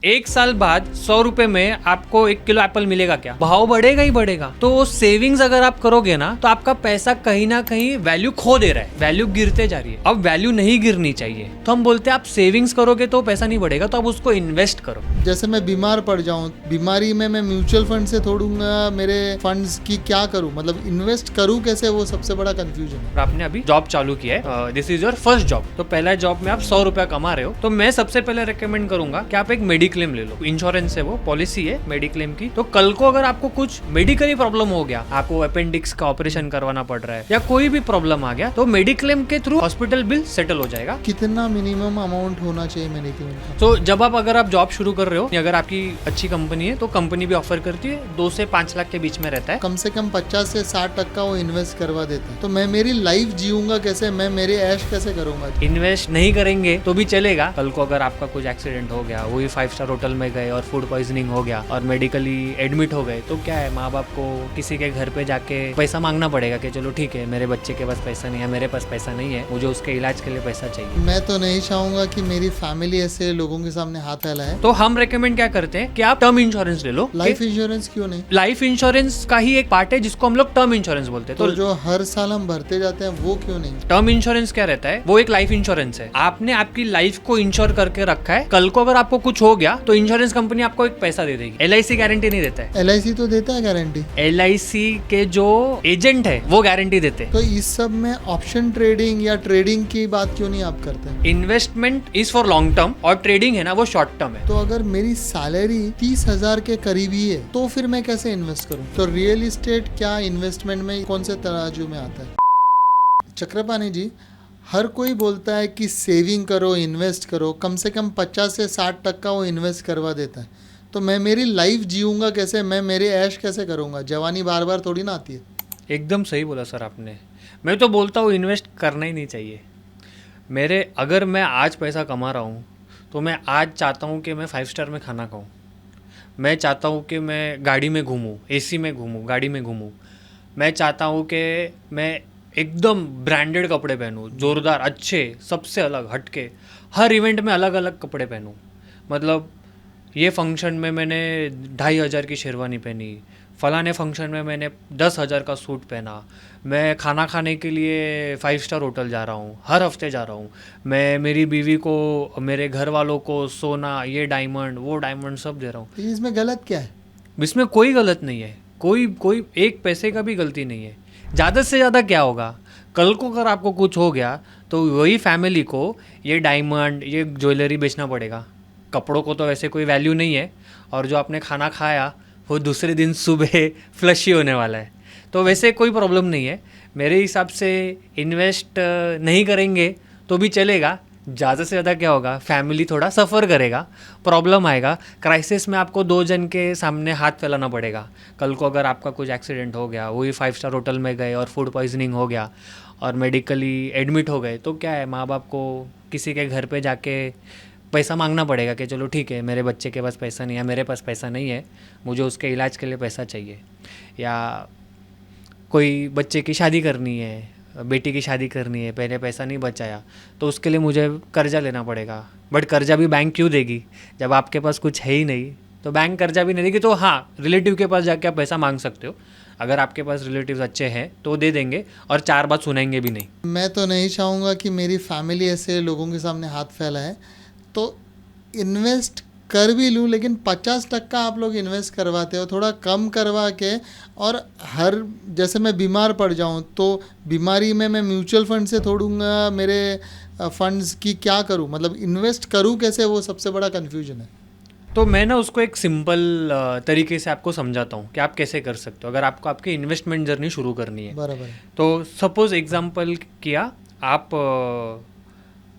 एक साल बाद 100 रुपए में आपको 1 किलो एप्पल मिलेगा क्या? भाव बढ़ेगा ही बढ़ेगा। तो सेविंग्स अगर आप करोगे ना तो आपका पैसा कहीं ना कहीं वैल्यू खो दे रहा है, वैल्यू गिरते जा रही है। अब वैल्यू नहीं गिरनी चाहिए तो हम बोलते हैं आप सेविंग्स करोगे तो पैसा नहीं बढ़ेगा, तो आप उसको इन्वेस्ट करो। जैसे मैं बीमार पड़ जाऊं, बीमारी में मैं म्यूचुअल फंड से तोड़ूंगा मेरे फंड्स की क्या करूं, मतलब इन्वेस्ट करूं कैसे, वो सबसे बड़ा कंफ्यूजन है। और आपने अभी जॉब चालू किया है, this is your first job, तो पहला जॉब में आप 100 रुपया कमा रहे हो, तो मैं सबसे पहले रेकमेंड करूंगा कि आप एक मेडिक्लेम ले लो। इंश्योरेंस है, वो पॉलिसी है मेडिक्लेम की। तो कल को अगर आपको कुछ मेडिकली प्रॉब्लम हो गया, आपको अपेंडिक्स का ऑपरेशन करवाना पड़ रहा है या कोई भी प्रॉब्लम आ गया, तो मेडिक्लेम के थ्रू हॉस्पिटल बिल सेटल हो जाएगा। कितना मिनिमम अमाउंट होना चाहिए मेडिक्लेम का? तो जब अगर आप जॉब शुरू कर रहे हो, अगर आपकी अच्छी कंपनी है तो कंपनी भी ऑफर करती है, 2 से 5 लाख के बीच में रहता है। कम से कम 50 से 60% वो इन्वेस्ट करवा देता है। तो मैं मेरी लाइफ जीऊंगा कैसे, मैं मेरे ऐश कैसे करूंगा? इन्वेस्ट नहीं करेंगे तो भी चलेगा। कल को अगर आपका कुछ एक्सीडेंट हो गया, वही 5 स्टार होटल में गए और फूड पॉइजनिंग हो गया और मेडिकली एडमिट हो गए, तो क्या है, माँ बाप को किसी के घर पे जाके पैसा मांगना पड़ेगा कि चलो ठीक है, मेरे बच्चे के पास पैसा नहीं है, मेरे पास पैसा नहीं है, मुझे उसके इलाज के लिए पैसा चाहिए। मैं तो नहीं चाहूंगा कि मेरी फैमिली ऐसे लोगों के सामने हाथ फैलाए। तो हम रेकमेंड क्या करते हैं कि आप टर्म इंश्योरेंस ले लो। लाइफ इंश्योरेंस क्यों नहीं? लाइफ इंश्योरेंस का ही एक पार्ट है जिसको हम लोग टर्म इंश्योरेंस बोलते हैं। तो जो हर साल हम भरते जाते हैं वो क्यों नहीं? टर्म इंश्योरेंस क्या रहता है, वो एक लाइफ इंश्योरेंस है। आपने आपकी लाइफ को इंश्योर करके रखा है, कल को अगर आपको कुछ हो गया तो इंश्योरेंस कंपनी आपको एक पैसा दे देगी। LIC गारंटी नहीं देता है। LIC तो देता है गारंटी। LIC के जो एजेंट है वो गारंटी देते हैं। तो इस सब में ऑप्शन ट्रेडिंग या ट्रेडिंग की बात क्यों नहीं आप करते हैं? Investment is for long term और ट्रेडिंग है ना, वो शॉर्ट टर्म है। तो अगर मेरी सैलरी 30,000 के करीब ही है तो फिर मैं कैसे इन्वेस्ट करूं? तो रियल एस्टेट क्या इन्वेस्टमेंट में कौन से तराजू में आता है? चक्रपाणी जी, हर कोई बोलता है कि सेविंग करो, इन्वेस्ट करो, कम से कम 50 से 60% वो इन्वेस्ट करवा देता है। तो मैं मेरी लाइफ जीऊंगा कैसे, मैं मेरे ऐश कैसे करूंगा? जवानी बार बार थोड़ी ना आती है। एकदम सही बोला सर आपने। मैं तो बोलता हूँ इन्वेस्ट करना ही नहीं चाहिए। अगर मैं आज पैसा कमा रहा हूँ तो मैं आज चाहता हूँ कि मैं 5 स्टार में खाना खाऊँ, मैं चाहता हूँ कि मैं गाड़ी में घूमूँ, AC में घूमूँ, गाड़ी में घूमूँ, मैं चाहता हूँ कि मैं एकदम ब्रांडेड कपड़े पहनूँ, ज़ोरदार, अच्छे, सबसे अलग हटके, हर इवेंट में अलग अलग कपड़े पहनूँ। मतलब ये फंक्शन में मैंने 2,500 की शेरवानी पहनी, फलाने फंक्शन में मैंने 10,000 का सूट पहना, मैं खाना खाने के लिए 5 स्टार होटल जा रहा हूँ, हर हफ्ते जा रहा हूँ, मैं मेरी बीवी को, मेरे घर वालों को सोना, ये डायमंड, वो डायमंड सब दे रहा हूँ। तो इसमें गलत क्या है? इसमें कोई गलत नहीं है, कोई एक पैसे का भी गलती नहीं है। ज़्यादा से ज़्यादा क्या होगा, कल को अगर आपको कुछ हो गया तो वही फैमिली को ये डायमंड, ये ज्वेलरी बेचना पड़ेगा। कपड़ों को तो वैसे कोई वैल्यू नहीं है, और जो आपने खाना खाया वो दूसरे दिन सुबह फ्लश ही होने वाला है, तो वैसे कोई प्रॉब्लम नहीं है। मेरे हिसाब से इन्वेस्ट नहीं करेंगे तो भी चलेगा। ज़्यादा से ज़्यादा क्या होगा, फैमिली थोड़ा सफ़र करेगा, प्रॉब्लम आएगा, क्राइसिस में आपको 2 जन के सामने हाथ फैलाना पड़ेगा। कल को अगर आपका कुछ एक्सीडेंट हो गया, वही 5 स्टार होटल में गए और फूड पॉइजनिंग हो गया और मेडिकली एडमिट हो गए, तो क्या है, माँ बाप को किसी के घर पे जाके पैसा मांगना पड़ेगा कि चलो ठीक है, मेरे बच्चे के पास पैसा नहीं है, मेरे पास पैसा नहीं है, मुझे उसके इलाज के लिए पैसा चाहिए। या कोई बच्चे की शादी करनी है, बेटी की शादी करनी है, पहले पैसा नहीं बचाया तो उसके लिए मुझे कर्जा लेना पड़ेगा। बट कर्जा भी बैंक क्यों देगी जब आपके पास कुछ है ही नहीं? तो बैंक कर्जा भी नहीं देगी। तो हाँ, रिलेटिव के पास जाके आप पैसा मांग सकते हो, अगर आपके पास रिलेटिव्स अच्छे हैं तो दे देंगे और 4 बात सुनाएंगे भी नहीं। मैं तो नहीं चाहूँगा कि मेरी फैमिली ऐसे लोगों के सामने हाथ फैलाए। तो इन्वेस्ट कर भी लूँ, लेकिन 50% आप लोग इन्वेस्ट करवाते हो, थोड़ा कम करवा के। और जैसे मैं बीमार पड़ जाऊँ तो बीमारी में मैं म्यूचुअल फंड से तोड़ूंगा मेरे फंड्स की क्या करूँ, मतलब इन्वेस्ट करूँ कैसे, वो सबसे बड़ा कन्फ्यूजन है। तो मैं ना उसको एक सिंपल तरीके से आपको समझाता हूँ कि आप कैसे कर सकते हो अगर आपको आपकी इन्वेस्टमेंट जर्नी शुरू करनी है। बराबर है। तो सपोज एग्जांपल किया,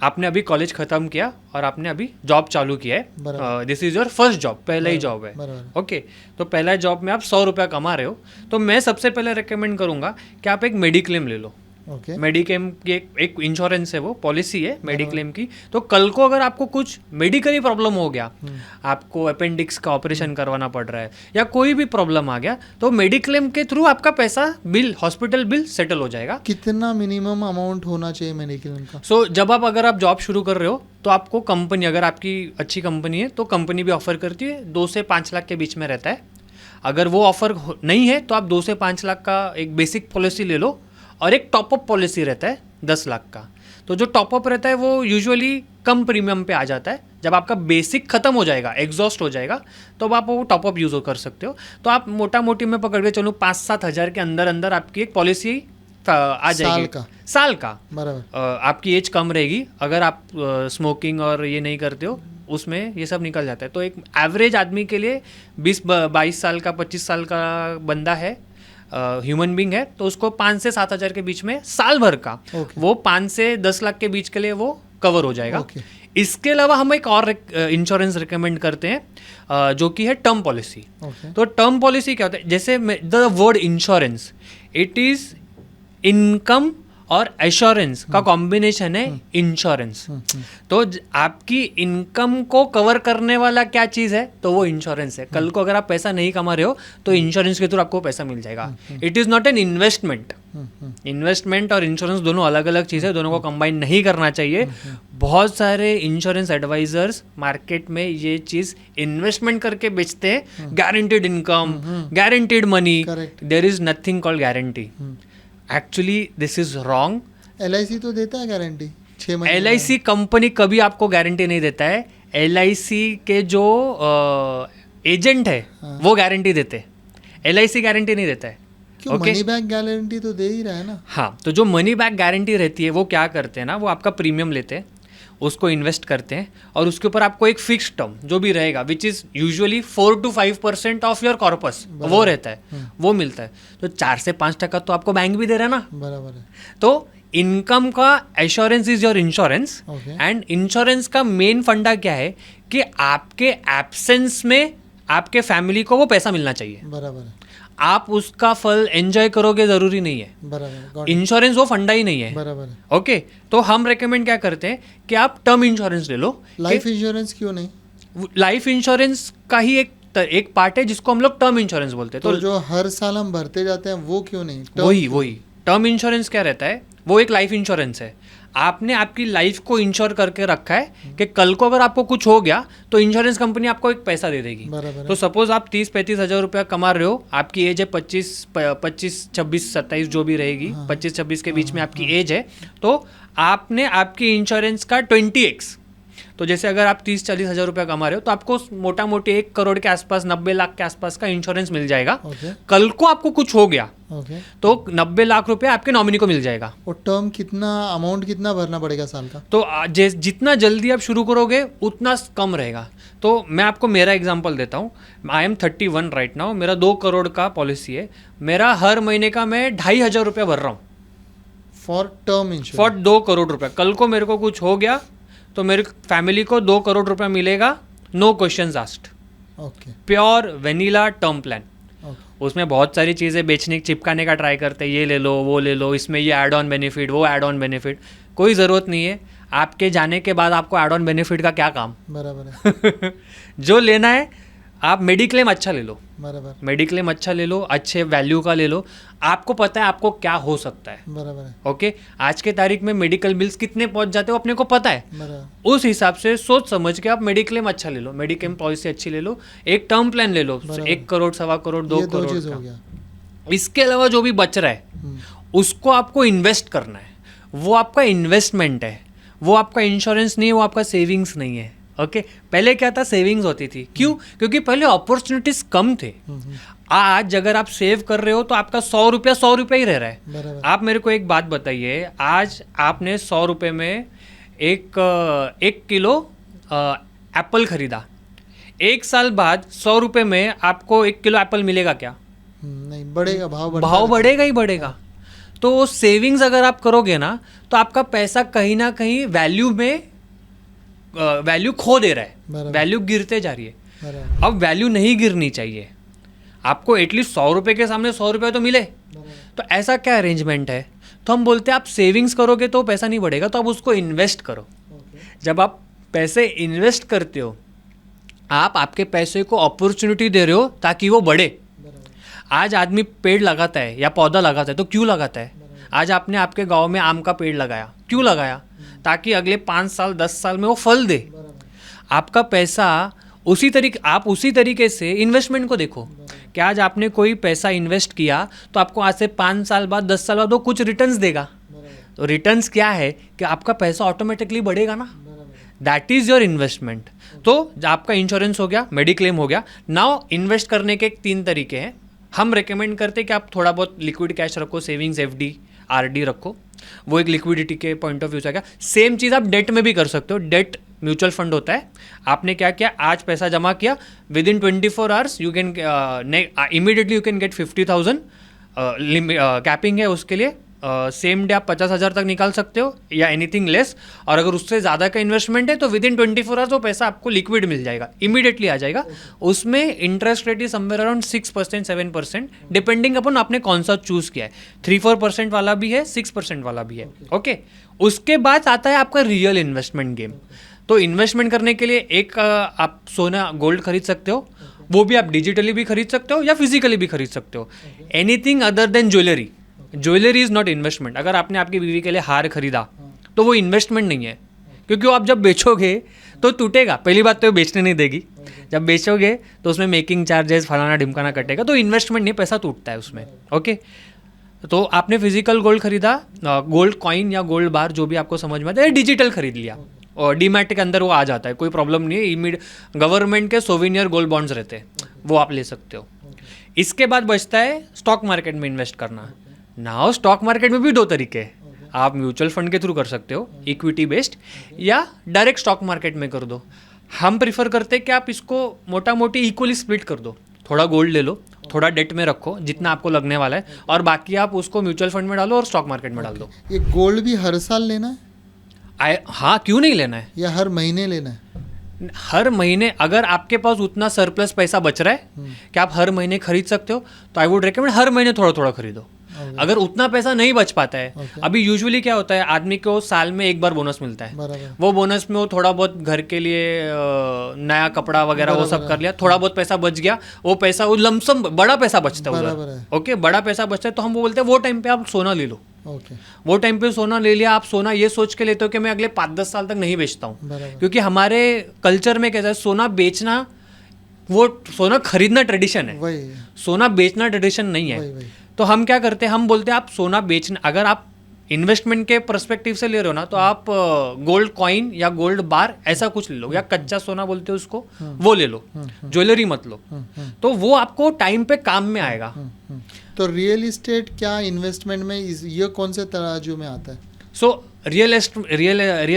आपने अभी कॉलेज ख़त्म किया और आपने अभी जॉब चालू किया है, this is your first job, पहला ही जॉब है। ओके, तो पहला जॉब में आप 100 रुपया कमा रहे हो, तो मैं सबसे पहले रेकमेंड करूँगा कि आप एक मेडिक्लेम ले लो। ओके मेडिक्लेम की एक इंश्योरेंस है, वो पॉलिसी है मेडिक्लेम की। तो कल को अगर आपको कुछ मेडिकली प्रॉब्लम हो गया, आपको अपेंडिक्स का ऑपरेशन करवाना पड़ रहा है या कोई भी प्रॉब्लम आ गया, तो मेडिक्लेम के थ्रू आपका पैसा बिल, हॉस्पिटल बिल सेटल हो जाएगा। कितना मिनिमम अमाउंट होना चाहिए मेडिक्लेम का? सो अगर आप जॉब शुरू कर रहे हो तो आपको कंपनी, अगर आपकी अच्छी कंपनी है तो कंपनी भी ऑफर करती है 2 से 5 लाख के बीच में रहता है। अगर वो ऑफर नहीं है तो आप 2 से 5 लाख का एक बेसिक पॉलिसी ले लो, और एक टॉपअप पॉलिसी रहता है 10 लाख का। तो जो टॉपअप रहता है वो यूजुअली कम प्रीमियम पे आ जाता है। जब आपका बेसिक खत्म हो जाएगा, एग्जॉस्ट हो जाएगा, तो अब आप वो टॉपअप यूज़ कर सकते हो। तो आप मोटा मोटी में पकड़ के चलो 5-7 हज़ार के अंदर अंदर आपकी एक पॉलिसी आ जाएगी साल का। बराबर। आपकी एज कम रहेगी, अगर आप स्मोकिंग और ये नहीं करते हो उसमें ये सब निकल जाता है। तो एक एवरेज आदमी के लिए 20-22 साल का, 25 साल का बंदा है, ह्यूमन बींग है, तो उसको 5 से 7 हज़ार के बीच में साल भर का वो 5 से 10 लाख के बीच के लिए वो कवर हो जाएगा। इसके अलावा हम एक और इंश्योरेंस रिकमेंड करते हैं जो कि है टर्म पॉलिसी। तो टर्म पॉलिसी क्या होता है, जैसे the word insurance, it is income और एश्योरेंस का कॉम्बिनेशन है इंश्योरेंस। तो आपकी इनकम को कवर करने वाला क्या चीज़ है, तो वो इंश्योरेंस है। कल को अगर आप पैसा नहीं कमा रहे हो तो इंश्योरेंस के थ्रू आपको पैसा मिल जाएगा। It is not an investment. Investment और इंश्योरेंस दोनों अलग अलग चीज़ है, दोनों को कंबाइन नहीं करना चाहिए। बहुत सारे इंश्योरेंस एडवाइजर्स मार्केट में ये चीज़ इन्वेस्टमेंट करके बेचते हैं, guaranteed income, guaranteed money. There is nothing called guarantee. Actually this is wrong. LIC तो देता है गारंटी 6 महीने। LIC कंपनी कभी आपको गारंटी नहीं देता है। LIC के जो एजेंट है वो गारंटी देते हैं, LIC गारंटी नहीं देता है। क्यों? मनी बैक गारंटी तो दे ही रहा है ना। हाँ, तो जो मनी बैक गारंटी रहती है वो क्या करते हैं ना, वो आपका प्रीमियम लेते हैं, उसको इन्वेस्ट करते हैं, और उसके ऊपर आपको एक फिक्स टर्म जो भी रहेगा, which is usually 4 to 5% of your corpus, वो रहता है, वो मिलता है। तो 4 से 5% तो आपको बैंक भी दे रहा है ना। बराबर है। तो इनकम का assurance is your insurance. And insurance का मेन फंडा क्या है कि आपके एब्सेंस में आपके फैमिली को वो पैसा मिलना चाहिए। बराबर है। आप उसका फल एंजॉय करोगे जरूरी नहीं है। बराबर। इंश्योरेंस वो फंडा ही नहीं है। बराबर है। ओके, तो हम रेकमेंड क्या करते हैं कि आप टर्म इंश्योरेंस ले लो। लाइफ इंश्योरेंस क्यों नहीं? लाइफ इंश्योरेंस का ही एक पार्ट है जिसको हम लोग टर्म इंश्योरेंस बोलते हैं। तो जो हर साल हम भरते जाते हैं वो क्यों नहीं? वही टर्म इंश्योरेंस क्या रहता है, वो एक लाइफ इंश्योरेंस है। आपने आपकी लाइफ को इंश्योर करके रखा है कि कल को अगर आपको कुछ हो गया तो इंश्योरेंस कंपनी आपको एक पैसा दे देगी। तो सपोज आप 30-35 हज़ार रुपया कमा रहे हो, आपकी एज है 25, 26, 27 जो भी रहेगी, 25-26 के बीच में आपकी एज है, तो आपने आपकी इंश्योरेंस का 20x, तो जैसे अगर आप 30-40 हज़ार रुपया कमा रहे हो तो आपको मोटा मोटी 1 करोड़ के आसपास, 90 लाख के आसपास का इंश्योरेंस मिल जाएगा। कल को आपको कुछ हो गया तो 90 लाख रुपया आपके नॉमिनी को मिल जाएगा। और टर्म कितना अमाउंट कितना भरना पड़ेगा साल का? तो जितना जल्दी आप शुरू करोगे उतना कम रहेगा। तो मैं आपको मेरा एग्जांपल देता हूँ। आई एम 31 राइट नाउ, मेरा 2 करोड़ का पॉलिसी है। मेरा हर महीने का मैं 2,500 रुपया भर रहा हूँ for term insurance, for 2 crore रुपया। कल को मेरे को कुछ हो गया तो मेरी फैमिली को 2 करोड़ रुपया मिलेगा, no questions asked. Okay. Pure vanilla term plan. उसमें बहुत सारी चीज़ें बेचने चिपकाने का ट्राई करते हैं, ये ले लो, वो ले लो, इसमें ये ऐड ऑन बेनिफिट, वो ऐड ऑन बेनिफिट। कोई ज़रूरत नहीं है। आपके जाने के बाद आपको ऐड ऑन बेनिफिट का क्या काम? बराबर है। जो लेना है आप मेडिक्लेम अच्छा ले लो। बराबर। मेडिक्लेम अच्छा ले लो, अच्छे वैल्यू का ले लो। आपको पता है आपको क्या हो सकता है। बराबर है। ओके, आज के तारीख में मेडिकल बिल्स कितने पहुंच जाते हो अपने को पता है। बराबर। उस हिसाब से सोच समझ के आप मेडिक्लेम अच्छा ले लो, मेडिक्लेम पॉलिसी अच्छी ले लो, एक टर्म प्लान ले लो, 1 करोड़, 1.25 करोड़, 2 करोड़ हो गया। इसके अलावा जो भी बच रहा है उसको आपको इन्वेस्ट करना है। वो आपका इन्वेस्टमेंट है, वो आपका इंश्योरेंस नहीं है, वो आपका सेविंग्स नहीं है। ओके, पहले क्या था, सेविंग्स होती थी। क्यों? क्योंकि पहले अपॉर्चुनिटीज कम थे। आज अगर आप सेव कर रहे हो तो आपका 100 रुपया ही रह रहा है। आप मेरे को एक बात बताइए, आज आपने 100 रुपये में एक किलो एप्पल खरीदा, 1 साल बाद 100 रुपये में आपको 1 किलो एप्पल मिलेगा क्या? नहीं, बढ़ेगा, भाव बढ़ेगा ही बढ़ेगा। तो सेविंग्स अगर आप करोगे ना तो आपका पैसा कहीं ना कहीं वैल्यू खो दे रहा है, वैल्यू गिरते जा रही है। अब वैल्यू नहीं गिरनी चाहिए, आपको एटलीस्ट 100 रुपये के सामने 100 रुपये तो मिले। तो ऐसा क्या अरेंजमेंट है? तो हम बोलते हैं आप सेविंग्स करोगे तो पैसा नहीं बढ़ेगा, तो आप उसको इन्वेस्ट करो। जब आप पैसे इन्वेस्ट करते हो, आप आपके पैसे को अपॉर्चुनिटी दे रहे हो ताकि वो बढ़े। आज आदमी पेड़ लगाता है या पौधा लगाता है तो क्यों लगाता है? आज आपने आपके गांव में आम का पेड़ लगाया, क्यों लगाया? ताकि अगले 5 साल 10 साल में वो फल दे। आपका पैसा आप उसी तरीके से इन्वेस्टमेंट को देखो कि आज आपने कोई पैसा इन्वेस्ट किया तो आपको आज से 5 साल बाद 10 साल बाद वो कुछ रिटर्न्स देगा। तो रिटर्न्स क्या है कि आपका पैसा ऑटोमेटिकली बढ़ेगा ना, दैट इज़ योर इन्वेस्टमेंट। तो आपका इंश्योरेंस हो गया, मेडिक्लेम हो गया। नाउ इन्वेस्ट करने के 3 तरीके हैं। हम रेकमेंड करते हैं कि आप थोड़ा बहुत लिक्विड कैश रखो, सेविंग्स, एफडी, आरडी रखो, वो एक लिक्विडिटी के पॉइंट ऑफ व्यू से आएगा। सेम चीज़ आप डेट में भी कर सकते हो। डेट म्यूचुअल फंड होता है, आपने क्या किया, आज पैसा जमा किया, with in 24 hours you can immediately you can get 50,000 capping है उसके लिए। सेम डे आप 50,000 तक निकाल सकते हो या एनीथिंग लेस, और अगर उससे ज़्यादा का इन्वेस्टमेंट है तो विद इन 24 आवर्स वो पैसा आपको लिक्विड मिल जाएगा, इमीडिएटली आ जाएगा। उसमें interest rate is somewhere around 6% 7%, depending अपन आपने कौन सा चूज़ किया है। 3-4% वाला भी है, 6% वाला भी है। ओके, उसके बाद आता है आपका रियल इन्वेस्टमेंट गेम। तो इन्वेस्टमेंट करने के लिए एक आप सोना गोल्ड खरीद सकते हो, वो भी आप डिजिटली भी खरीद सकते हो या फिजिकली भी खरीद सकते हो। Anything other than jewellery, jewellery is not investment. अगर आपने आपकी बीवी के लिए हार खरीदा तो वो इन्वेस्टमेंट नहीं है, क्योंकि वो आप जब बेचोगे तो टूटेगा। पहली बात तो वो बेचने नहीं देगी, जब बेचोगे तो उसमें मेकिंग चार्जेस फलाना ढिमकाना कटेगा, तो इन्वेस्टमेंट नहीं, पैसा टूटता है उसमें। ओके, तो आपने फिजिकल गोल्ड खरीदा, गोल्ड कॉइन या गोल्ड बार जो भी आपको समझ में आता है, डिजिटल खरीद लिया और डीमैट के अंदर वो आ जाता है, कोई प्रॉब्लम नहीं है। गवर्नमेंट के सोविनियर गोल्ड बॉन्ड्स रहते हैं, वो आप ले सकते हो। इसके बाद बचता है स्टॉक मार्केट में इन्वेस्ट करना। नाउ स्टॉक मार्केट में भी 2 तरीके हैं, आप म्यूचुअल फंड के थ्रू कर सकते हो इक्विटी बेस्ड, या डायरेक्ट स्टॉक मार्केट में कर दो। हम प्रीफर करते हैं कि आप इसको मोटा मोटी इक्वली स्प्लिट कर दो। थोड़ा गोल्ड ले लो, थोड़ा डेट में रखो जितना आपको लगने वाला है, और बाकी आप उसको म्यूचुअल फंड में डालो और स्टॉक मार्केट में डाल दो। ये गोल्ड भी हर साल लेना है हाँ, क्यों नहीं लेना है? या हर महीने लेना है? हर महीने अगर आपके पास उतना सरप्लस पैसा बच रहा है कि आप हर महीने खरीद सकते हो, तो आई वुड रेकमेंड हर महीने थोड़ा थोड़ा खरीदो। अगर उतना पैसा नहीं बच पाता है, अभी यूजुअली क्या होता है, आदमी को साल में एक बार बोनस मिलता है, वो बोनस में वो थोड़ा बहुत घर के लिए नया कपड़ा वगैरह वो सब कर लिया, थोड़ा बहुत पैसा बच गया, वो पैसा वो लमसम बड़ा पैसा बचता है उधर। ओके, बड़ा पैसा बचता है, तो हम वो बोलते हैं वो टाइम पे आप सोना ले लो। वो टाइम पे सोना ले लिया, आप सोना ये सोच के लेते हो कि मैं अगले 5-10 साल तक नहीं बेचता हूँ, क्योंकि हमारे कल्चर में कैसा है, सोना बेचना, वो सोना खरीदना ट्रेडिशन है, सोना बेचना ट्रेडिशन नहीं है। तो हम क्या करते हैं, हम बोलते हैं आप सोना बेचना, अगर आप इन्वेस्टमेंट के पर्सपेक्टिव से ले रहे हो ना, तो आप गोल्ड कॉइन या गोल्ड बार ऐसा कुछ ले लो, या कच्चा सोना बोलते हो उसको, वो ले लो, ज्वेलरी मत लो, तो वो आपको टाइम पे काम में आएगा। तो रियल एस्टेट क्या इन्वेस्टमेंट में ये कौन से तराजू में आता है? सो रियल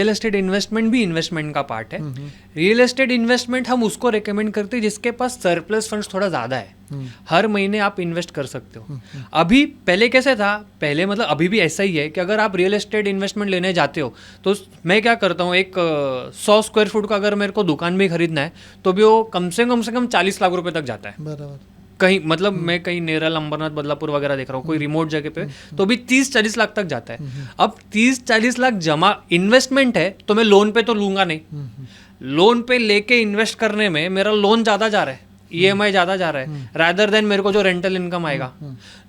एस्टेट इन्वेस्टमेंट भी इन्वेस्टमेंट का पार्ट है। रियल एस्टेट इन्वेस्टमेंट हम उसको रेकमेंड करते हैं जिसके पास सरप्लस फंड्स थोड़ा ज़्यादा है, हर महीने आप इन्वेस्ट कर सकते हो। अभी पहले कैसे था, पहले मतलब अभी भी ऐसा ही है कि अगर आप रियल एस्टेट इन्वेस्टमेंट लेने जाते हो तो मैं क्या करता हूँ, एक 100 स्क्वायर फुट का अगर मेरे को दुकान भी खरीदना है तो भी वो कम से कम 40 लाख रुपए तक जाता है। बराबर। कहीं मतलब मैं कहीं नेरल, अंबरनाथ, बदलापुर वगैरह देख रहा हूँ, कोई रिमोट जगह पे तो भी 30-40 लाख तक जाता है। अब 30-40 लाख जमा इन्वेस्टमेंट है, तो मैं लोन पे तो लूंगा नहीं, लोन पे लेके इन्वेस्ट करने में मेरा लोन ज़्यादा जा रहा है, EMI ज़्यादा जा रहा है, रादर देन मेरे को जो रेंटल इनकम आएगा।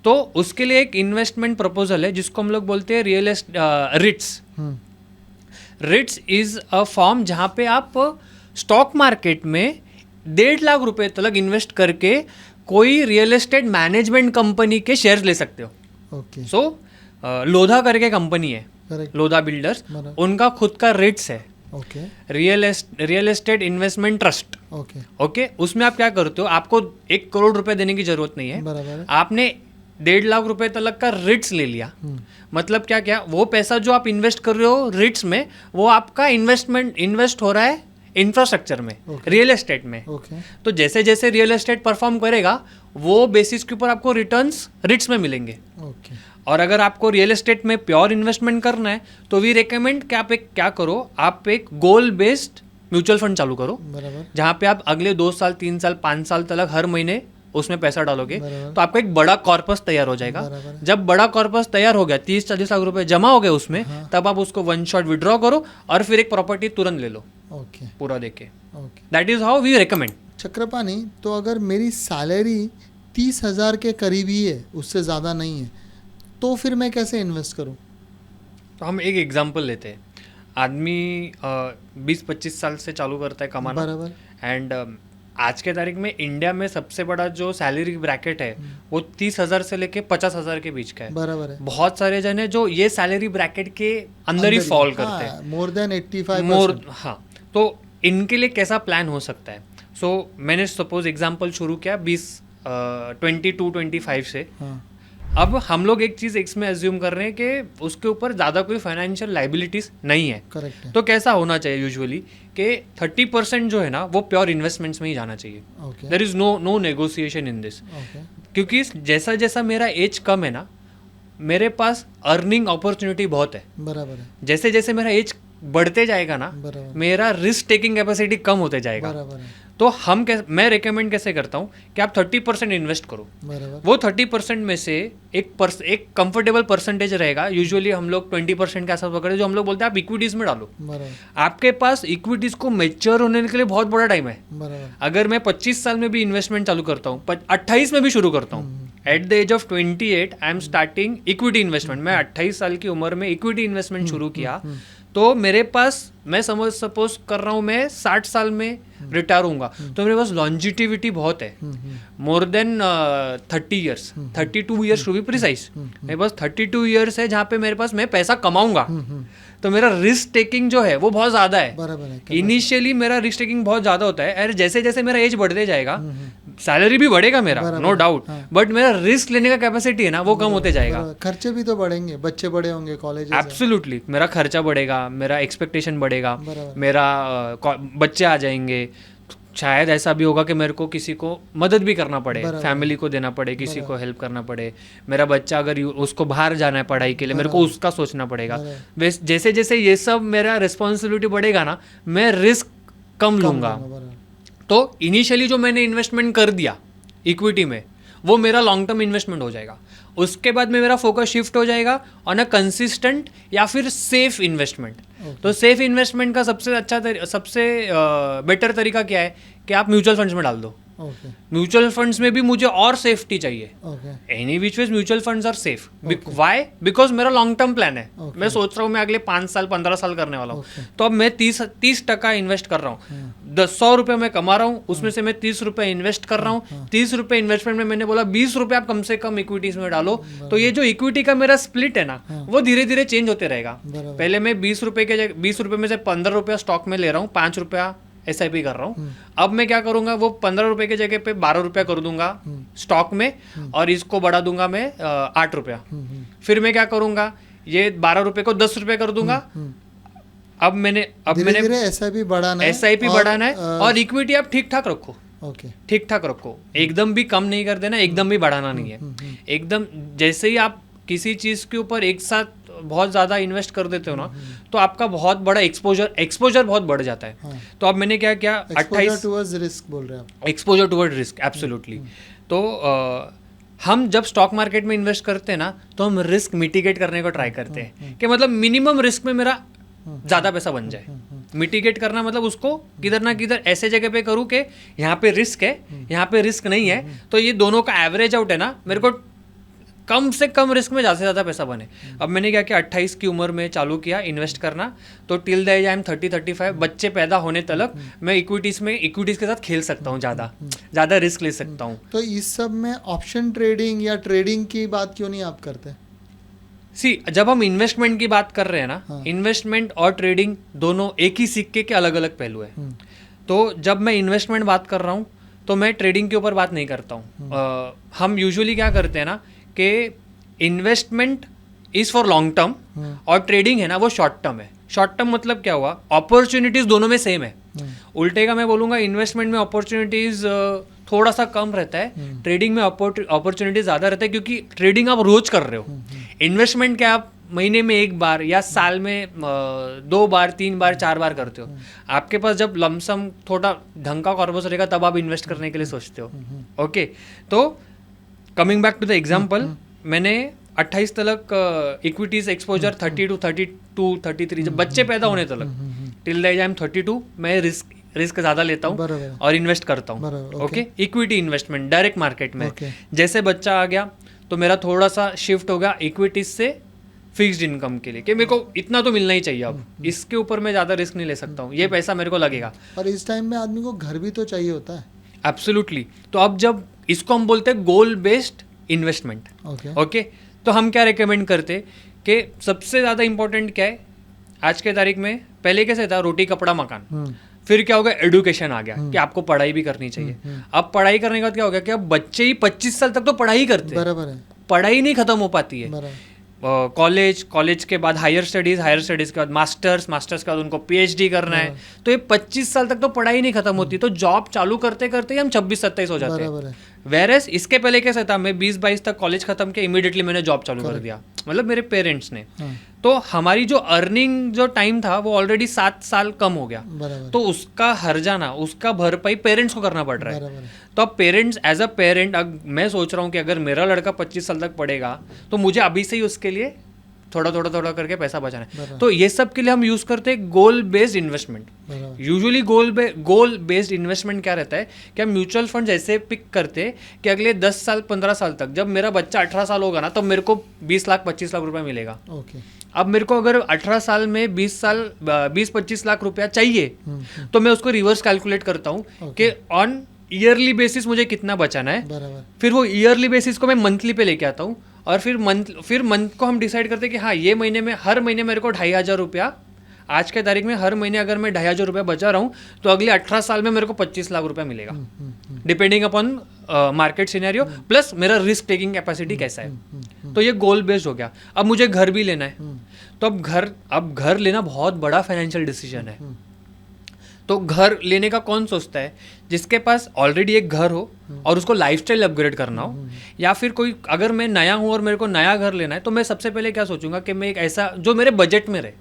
तो उसके लिए एक इन्वेस्टमेंट प्रपोजल है जिसको हम लोग बोलते हैं REITs. REITs is a form जहाँ पे आप स्टॉक मार्केट में 1.5 लाख रुपए तक इन्वेस्ट करके कोई रियल एस्टेट मैनेजमेंट कंपनी के शेयर्स ले सकते हो। सो लोधा करके कंपनी है, लोधा बिल्डर्स, उनका खुद का रिट्स है, real estate investment trust. Okay, उसमें आप क्या करते हो, आपको 1 करोड़ रुपए देने की जरूरत नहीं है, आपने 1.5 लाख रुपए तक का रिट्स ले लिया। मतलब क्या क्या, वो पैसा जो आप इन्वेस्ट कर रहे हो रिट्स में, वो आपका इन्वेस्ट हो रहा है इंफ्रास्ट्रक्चर में, रियल एस्टेट में। तो जैसे जैसे रियल एस्टेट परफॉर्म करेगा, वो बेसिस के ऊपर आपको रिटर्न्स रिट्स में मिलेंगे। और अगर आपको रियल एस्टेट में प्योर इन्वेस्टमेंट करना है तो वी रिकमेंड कि आप एक क्या करो, आप एक गोल बेस्ड म्यूचुअल फंड चालू करो, जहाँ पे आप अगले 2 साल 3 साल 5 साल तक हर महीने उसमें पैसा डालोगे बराबर। तो आपका एक बड़ा कॉर्पस तैयार हो जाएगा। बराबर। जब बड़ा कॉर्पस तैयार हो गया, 30-40 लाख रुपए जमा हो गए उसमें, हाँ। तब आप उसको वन शॉट विड्रॉ करो और फिर एक प्रॉपर्टी तुरंत ले लो ओके पूरा देके। Okay. That is how we recommend. Chakrapani, तो अगर मेरी सैलरी 30,000 के करीब ही है, उससे ज़्यादा नहीं है, तो फिर मैं कैसे इन्वेस्ट करूं? तो हम एक एग्जांपल लेते हैं। आदमी 20-25 साल से चालू करता है कमाना, बराबर। एंड आज के तारीख में इंडिया में सबसे बड़ा जो सैलरी ब्रैकेट है वो 30,000 से लेके 50,000 के बीच का है। बराबर है। बहुत सारे जन है जो ये सैलरी ब्रैकेट के अंदर ही फॉल करते हैं, मोर देन 85%। मोर। हाँ, तो इनके लिए कैसा प्लान हो सकता है? सो मैंने सपोज एग्जांपल शुरू किया 22-25 से। हाँ। अब हम लोग एक चीज़ इसमें एज्यूम कर रहे हैं कि उसके ऊपर ज़्यादा कोई फाइनेंशियल लाइबिलिटीज नहीं है। करेक्ट है। तो कैसा होना चाहिए यूजुअली कि 30% जो है ना वो प्योर इन्वेस्टमेंट्स में ही जाना चाहिए। Okay there is no negotiation in this. Okay. क्योंकि जैसा जैसा मेरा एज कम है ना, मेरे पास अर्निंग अपॉर्चुनिटी बहुत है। बराबर है। जैसे जैसे मेरा एज बढ़ते जाएगा ना, बराबर। मेरा रिस्क टेकिंग कैपेसिटी कम होते जाएगा। बराबर है। तो मैं रेकमेंड कैसे करता हूँ कि आप 30% इन्वेस्ट करो। बराबर। वो 30% में से एक कंफर्टेबल परसेंटेज रहेगा। यूजुअली हम लोग 20% के आसपास पकड़े, जो हम लोग बोलते हैं आप इक्विटीज में डालो। बराबर। आपके पास इक्विटीज को मैच्योर होने के लिए बहुत बड़ा टाइम है। बराबर। अगर मैं 25 साल में भी इन्वेस्टमेंट चालू करता हूँ, 28 में भी शुरू करता हूँ, at the age of 28 I am starting equity investment. मैं 28 साल की उम्र में इक्विटी इन्वेस्टमेंट शुरू किया, तो मेरे पास, मैं सपोज कर रहा हूँ मैं 60 साल में रिटायर होऊंगा, तो मेरे पास लॉन्जिटिविटी बहुत है, more than 30 years, 32 years to be precise. मेरे पास 32 ईयर्स है जहाँ पे मेरे पास मैं पैसा कमाऊंगा। तो मेरा रिस्क टेकिंग जो है वो बहुत ज़्यादा है। बराबर है। इनिशियली मेरा रिस्क टेकिंग बहुत ज़्यादा होता है, और जैसे जैसे मेरा एज बढ़ते जाएगा सैलरी भी बढ़ेगा मेरा, नो डाउट, बट मेरा रिस्क लेने का कैपेसिटी है ना वो कम होते जाएगा। बराबर। खर्चे भी तो बढ़ेंगे, बच्चे बड़े होंगे, कॉलेज। एब्सोल्युटली, मेरा खर्चा बढ़ेगा, मेरा एक्सपेक्टेशन बढ़ेगा, बराबर। मेरा बच्चे आ जाएंगे, शायद ऐसा भी होगा कि मेरे को किसी को मदद भी करना पड़े, फैमिली को देना पड़े, किसी को हेल्प करना पड़े। मेरा बच्चा अगर उसको बाहर जाना है पढ़ाई के लिए, मेरे को उसका सोचना पड़ेगा। जैसे जैसे ये सब मेरा रिस्पॉन्सिबिलिटी बढ़ेगा ना, मैं रिस्क कम लूँगा। तो इनिशियली जो मैंने इन्वेस्टमेंट कर दिया इक्विटी में, वो मेरा लॉन्ग टर्म इन्वेस्टमेंट हो जाएगा। उसके बाद में मेरा फोकस शिफ्ट हो जाएगा ऑन अ कंसिस्टेंट या फिर सेफ इन्वेस्टमेंट। तो सेफ इन्वेस्टमेंट का सबसे बेटर तरीका क्या है कि आप म्यूचुअल फंड्स में डाल दो। ओके। म्यूचुअल फंड्स में भी मुझे और सेफ्टी चाहिए। Okay. Any which ways mutual funds are safe. Why? Because मेरा लॉन्ग टर्म प्लान है। मैं सोच रहा हूँ मैं अगले 5 साल 15 साल करने वाला हूँ। तो अब मैं 30% इन्वेस्ट कर रहा हूँ। 100 रुपये मैं कमा रहा हूँ, उसमें से मैं 30 रुपये इन्वेस्ट कर रहा हूँ। 30 रुपये इन्वेस्टमेंट में मैंने बोला 20 रुपये आप कम से कम इक्विटीज में डालो। तो ये जो इक्विटी का मेरा स्प्लिट है ना, वो धीरे धीरे चेंज होते रहेगा। पहले मैं 20 रुपये में से 15 रुपया स्टॉक में ले रहा हूँ, 5 रुपया SIP कर रहा हूँ। अब मैं क्या करूंगा, वो 15 रुपये की जगह पे 12 रुपया कर दूंगा स्टॉक में, और इसको बढ़ा दूंगा मैं 8 रुपया। फिर मैं क्या करूंगा, ये 12 रुपये को 10 रुपये कर दूंगा। अब मैंने SIP बढ़ाना है, SIP बढ़ाना है, और इक्विटी आप ठीक ठाक रखो। ओके। ठीक ठाक रखो, एकदम भी कम नहीं कर देना, एकदम भी बढ़ाना नहीं है। एकदम जैसे ही आप किसी चीज के ऊपर एक साथ बहुत ज़्यादा इन्वेस्ट कर देते हो ना, तो आपका बहुत बड़ा एक्सपोजर बहुत बढ़ जाता है। तो अब मैंने क्या किया, 28 टुवर्ड्स रिस्क बोल रहे हैं आप। Exposure toward risk, absolutely. तो हम जब स्टॉक मार्केट में इन्वेस्ट करते हैं ना, तो हम रिस्क मिटिगेट करने को ट्राई करते हैं कि मतलब मिनिमम रिस्क में मेरा ज़्यादा पैसा बन जाए। मिटिगेट करना मतलब उसको किधर ना किधर ऐसे जगह पे करूँ कि यहाँ पे रिस्क है, यहाँ पे रिस्क नहीं है, तो ये दोनों का एवरेज आउट है ना, मेरे को कम से कम रिस्क में ज़्यादा से ज़्यादा पैसा बने। अब मैंने क्या किया, 28 की उम्र में चालू किया इन्वेस्ट करना। तो till the age I am 30-35, बच्चे पैदा होने तक मैं इक्विटीज़ के साथ खेल सकता हूँ, ज़्यादा रिस्क ले सकता हूँ। तो इस सब में ऑप्शन ट्रेडिंग या ट्रेडिंग की बात क्यों नहीं आप करते? जब हम इन्वेस्टमेंट की बात कर रहे हैं ना, इन्वेस्टमेंट और ट्रेडिंग दोनों एक ही सिक्के के अलग अलग पहलू है। तो जब मैं इन्वेस्टमेंट बात कर रहा हूँ, तो मैं ट्रेडिंग के ऊपर बात नहीं करता हूँ। हम यूजुअली क्या करते हैं ना कि investment is for long term, और ट्रेडिंग है ना वो शॉर्ट टर्म है। शॉर्ट टर्म मतलब क्या हुआ, अपॉर्चुनिटीज दोनों में सेम है। उल्टे का मैं बोलूँगा, इन्वेस्टमेंट में अपॉर्चुनिटीज थोड़ा सा कम रहता है, ट्रेडिंग में अपॉर्चुनिटीज ज़्यादा रहता है, क्योंकि ट्रेडिंग आप रोज कर रहे हो। इन्वेस्टमेंट क्या, आप महीने में एक बार या साल में 2 बार 3 बार 4 बार करते हो। आपके पास जब लमसम थोड़ा ढंग का कॉर्पस रहेगा तब आप इन्वेस्ट करने के लिए सोचते हो। ओके, तो coming back to the example, मैंने 28 तक इक्विटीज एक्सपोजर 30 to 32 33 जब बच्चे पैदा होने तक till the age I am 32 मैं रिस्क ज़्यादा लेता हूँ और इन्वेस्ट करता हूँ। Okay, equity investment direct market में। जैसे बच्चा आ गया तो मेरा थोड़ा सा शिफ्ट हो गया इक्विटीज से फिक्स्ड इनकम के लिए कि मेरे को इतना तो मिलना ही चाहिए, अब इसके ऊपर मैं ज़्यादा रिस्क नहीं ले सकता हूँ, ये पैसा मेरे को लगेगा। और इस टाइम में आदमी को घर भी तो चाहिए होता है। एब्सोल्युटली। तो अब जब इसको हम बोलते हैं गोल बेस्ड इन्वेस्टमेंट। ओके, तो हम क्या रिकमेंड करते कि सबसे ज़्यादा इंपॉर्टेंट क्या है आज के तारीख में? पहले कैसे था, रोटी कपड़ा मकान, फिर क्या हो गया, एडुकेशन आ गया कि आपको पढ़ाई भी करनी चाहिए। अब पढ़ाई करने के बाद क्या हो गया कि अब बच्चे ही 25 साल तक तो पढ़ाई करते हैं, बराबर है, पढ़ाई नहीं खत्म हो पाती है। कॉलेज के बाद हायर स्टडीज के बाद मास्टर्स के बाद उनको पीएचडी करना है, तो ये 25 साल तक तो पढ़ाई नहीं खत्म होती, तो जॉब चालू करते करते हम 26-27 हो जाते हैं। वेरएस इसके पहले कैसा था, मैं 20-22 तक कॉलेज खत्म किया, इमीडिएटली मैंने जॉब चालू कर दिया, मतलब मेरे पेरेंट्स ने। तो हमारी जो अर्निंग जो टाइम था वो ऑलरेडी 7 साल कम हो गया, तो उसका हर्जाना, उसका भरपाई पेरेंट्स को करना पड़ रहा है। तो अब पेरेंट्स, एज अ पेरेंट मैं सोच रहा हूँ कि अगर मेरा लड़का 25 साल तक पढ़ेगा तो मुझे अभी से ही उसके लिए थोड़ा करके पैसा बचाना है। तो ये सब के लिए हम यूज करते हैं गोल बेस्ड इन्वेस्टमेंट। यूजुअली गोल बेस्ड इन्वेस्टमेंट क्या रहता है कि हम म्यूचुअल फंड ऐसे पिक करते हैं कि अगले 10 साल 15 साल तक, जब मेरा बच्चा 18 साल होगा ना, तब मेरे को 20 लाख 25 लाख रुपया मिलेगा। अब मेरे को अगर 18 साल में 20-25 लाख रुपया चाहिए, तो मैं उसको रिवर्स कैलकुलेट करता हूँ कि ऑन ईयरली बेसिस मुझे कितना बचाना है, फिर वो ईयरली बेसिस को मैं मंथली पे लेके आता हूँ, और फिर मंथ को हम डिसाइड करते हैं कि हाँ ये महीने में, हर महीने मेरे को 2,500 रुपया, आज के तारीख में हर महीने अगर मैं 2,500 रुपया बचा रहा हूँ तो अगले 18 साल में मेरे को 25 लाख रुपया मिलेगा, depending upon market scenario plus मेरा रिस्क टेकिंग कैपेसिटी कैसा है। तो ये गोल बेस्ड हो गया। अब मुझे घर भी लेना है, तो अब घर लेना बहुत बड़ा फाइनेंशियल डिसीजन है। तो घर लेने का कौन सोचता है? जिसके पास ऑलरेडी एक घर हो और उसको लाइफस्टाइल अपग्रेड करना हो, या फिर कोई, अगर मैं नया हूँ और मेरे को नया घर लेना है, तो मैं सबसे पहले क्या सोचूंगा कि मैं एक ऐसा जो मेरे बजट में रहे,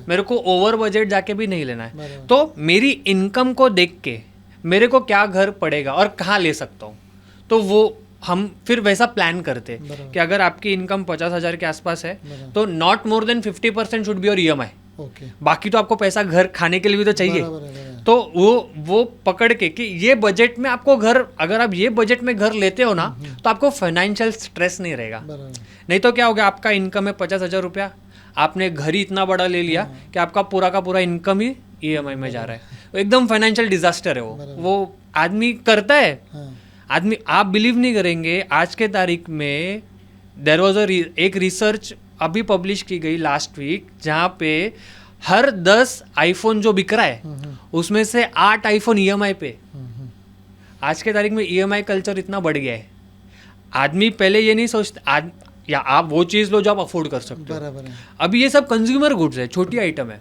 मेरे को ओवर बजट जाके भी नहीं लेना है। तो मेरी इनकम को देख के मेरे को क्या घर पड़ेगा और कहाँ ले सकता हूँ, तो वो हम फिर वैसा प्लान करते कि अगर आपकी इनकम 50,000 के आसपास है तो not more than 50% should be your EMI। बाकी तो आपको पैसा घर खाने के लिए भी तो चाहिए। तो वो पकड़ के कि ये बजट में आपको घर, अगर आप ये बजट में घर लेते हो ना, तो आपको फाइनेंशियल स्ट्रेस नहीं रहेगा। नहीं तो क्या हो गया, आपका इनकम है 50,000 रुपया, आपने घर ही इतना बड़ा ले लिया कि आपका पूरा का पूरा इनकम ही EMI में जा रहा है, एकदम फाइनेंशियल डिजास्टर है वो आदमी करता है। आदमी, आप बिलीव नहीं करेंगे, आज के तारीख में देयर वाज एक रिसर्च अभी पब्लिश की गई लास्ट वीक, जहाँ पे हर 10 आईफोन जो बिक रहा है उसमें से 8 आईफोन EMI पे। आज के तारीख में EMI कल्चर इतना बढ़ गया है, आदमी पहले ये नहीं सोचता या आप वो चीज़ लो जो आप अफोर्ड कर सकते हो। अभी ये सब कंज्यूमर गुड्स है, छोटी आइटम है,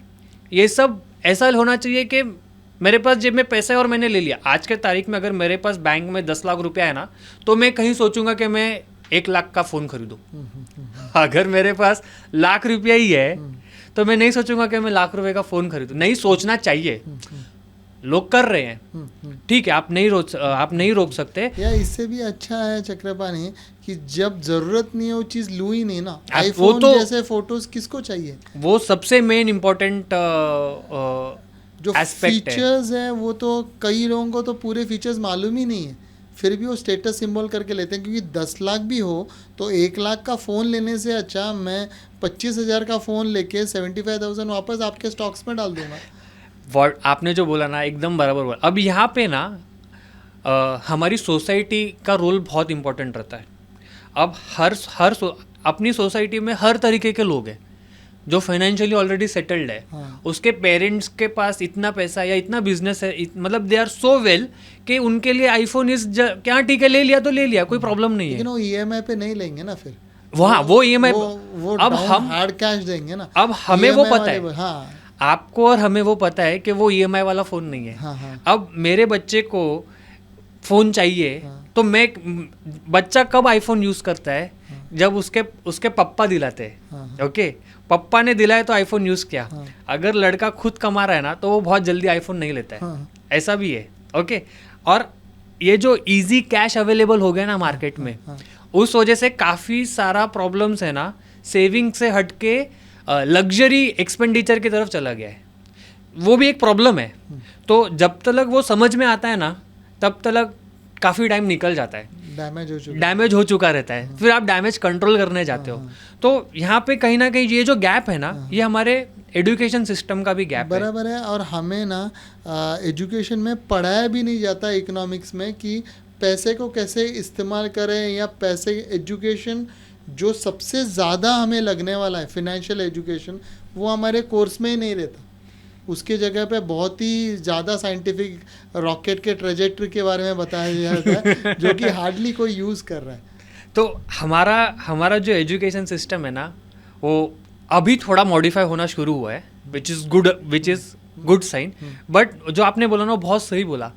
ये सब ऐसा होना चाहिए कि मेरे पास जेब में पैसा है और मैंने ले लिया। आज के तारीख में अगर मेरे पास बैंक में 10 लाख रुपया है ना, तो मैं कहीं सोचूंगा कि मैं 1 लाख का फ़ोन खरीदूँ। अगर मेरे पास लाख रुपया ही है तो मैं नहीं सोचूंगा कि मैं लाख रुपए का फ़ोन खरीदूँ। नहीं सोचना चाहिए, लोग कर रहे हैं, ठीक है, आप नहीं रोक सकते। या इससे भी अच्छा है चक्रपाणी कि जब जरूरत नहीं है वो चीज़ लूँ ही नहीं ना। आईफोन तो, जैसे फोटोज किसको चाहिए? वो सबसे मेन इम्पोर्टेंट जो फीचर्स है वो तो कई लोगों को तो पूरे फीचर्स मालूम ही नहीं है, फिर भी वो स्टेटस सिंबल करके लेते हैं। क्योंकि 10 लाख भी हो तो 1 लाख का फ़ोन लेने से अच्छा मैं 25,000 का फ़ोन लेके 75,000 वापस आपके स्टॉक्स में डाल दूंगा। आपने जो बोला ना एकदम बराबर बोला। अब यहाँ पे ना हमारी सोसाइटी का रोल बहुत इम्पोर्टेंट रहता है। अब अपनी सोसाइटी में हर तरीके के लोग हैं जो फाइनेंशियली ऑलरेडी सेटल्ड है। उसके पेरेंट्स के पास इतना पैसा या इतना बिजनेस है, मतलब दे आर सो वेल कि उनके लिए आईफोन क्या ठीक है, ले लिया तो ले लिया, कोई प्रॉब्लम नहीं है। लेकिन वो EMI पे नहीं लेंगे ना, फिर वो EMI अब हम हार्ड कैश देंगे ना। अब हमें वो पता है, आपको और हमें वो पता है कि वो EMI वाला फ़ोन नहीं है। अब मेरे बच्चे को फ़ोन चाहिए तो मैं बच्चा कब आईफोन यूज़ करता है जब उसके उसके पप्पा दिलाते हैं। ओके, पप्पा ने दिलाया तो आईफोन यूज़ किया। अगर लड़का खुद कमा रहा है ना तो वो बहुत जल्दी आईफोन नहीं लेता है, ऐसा भी है। ओके, और ये जो इजी कैश अवेलेबल हो गया ना मार्केट में, उस वजह से काफ़ी सारा प्रॉब्लम्स है ना सेविंग से हट के लग्जरी एक्सपेंडिचर की तरफ चला गया है। वो भी एक प्रॉब्लम है। तो जब तक वो समझ में आता है ना तब तक काफ़ी टाइम निकल जाता है, डैमेज हो चुका रहता है। फिर आप डैमेज कंट्रोल करने जाते हो। तो यहाँ पे कहीं ना कहीं ये जो गैप है ना, ये हमारे एजुकेशन सिस्टम का भी गैप है। बराबर है। और हमें ना एजुकेशन में पढ़ाया भी नहीं जाता इकोनॉमिक्स में कि पैसे को कैसे इस्तेमाल करें, या पैसे एजुकेशन जो सबसे ज़्यादा हमें लगने वाला है फाइनेंशियल एजुकेशन, वो हमारे कोर्स में ही नहीं रहता। उसके जगह पे बहुत ही ज़्यादा साइंटिफिक रॉकेट के ट्रेजेक्ट्री के बारे में बताया जाता है जो कि हार्डली कोई यूज़ कर रहा है। तो हमारा जो एजुकेशन सिस्टम है ना, वो अभी थोड़ा मॉडिफाई होना शुरू हुआ है, which is good sign. But जो आपने बोला ना वो बहुत सही बोला।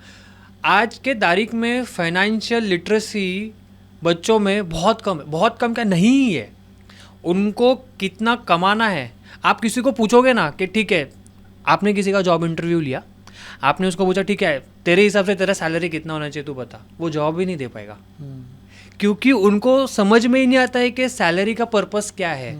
आज के तारीख में फाइनेंशियल लिटरेसी बच्चों में बहुत कम क्या नहीं ही है। उनको कितना कमाना है, आप किसी को पूछोगे ना कि ठीक है, आपने किसी का जॉब इंटरव्यू लिया, आपने उसको पूछा ठीक है तेरे हिसाब से तेरा सैलरी कितना होना चाहिए तू बता, वो जॉब ही नहीं दे पाएगा। क्योंकि उनको समझ में ही नहीं आता है कि सैलरी का पर्पस क्या है,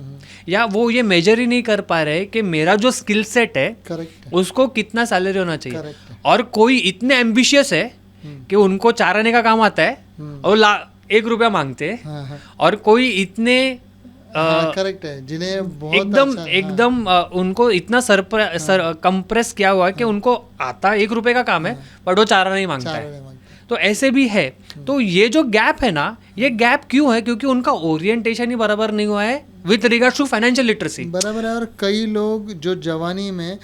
या वो ये मेजर ही नहीं कर पा रहे कि मेरा जो स्किल सेट है उसको कितना सैलरी होना चाहिए। और कोई इतने एम्बिशियस है कि उनको 4 आने का काम आता है और 1 रुपया मांगते हैं। और कोई इतने करेक्ट है जिन्हें बहुत एकदम उनको इतना कंप्रेस किया हुआ है कि उनको आता 1 रुपए का काम है बट वो 4 आना नहीं मांगता है। तो ऐसे भी है। तो ये जो गैप है ना, ये गैप क्यों है? क्योंकि उनका ओरिएंटेशन ही बराबर नहीं हुआ है with regards to financial literacy. बराबर है। और कई लोग जो जवानी में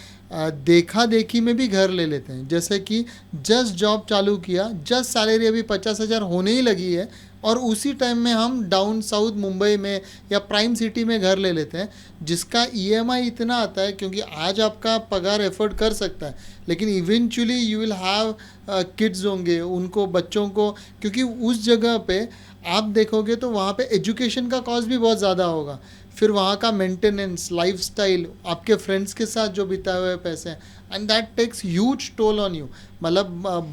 देखा देखी में भी घर ले लेते हैं, जैसे कि जस्ट जॉब चालू किया, जस्ट सैलरी अभी 50,000 होने ही लगी है, और उसी टाइम में हम डाउन साउथ मुंबई में या प्राइम सिटी में घर ले लेते हैं, जिसका ईएमआई इतना आता है। क्योंकि आज आपका पगार एफोर्ड कर सकता है, लेकिन eventually you will have kids होंगे, उनको बच्चों को, क्योंकि उस जगह पे आप देखोगे तो वहाँ पे एजुकेशन का कॉस्ट भी बहुत ज़्यादा होगा। फिर वहाँ का मेंटेनेंस, लाइफस्टाइल, आपके फ्रेंड्स के साथ जो बिताए हुए पैसे, and that takes huge toll on you. मतलब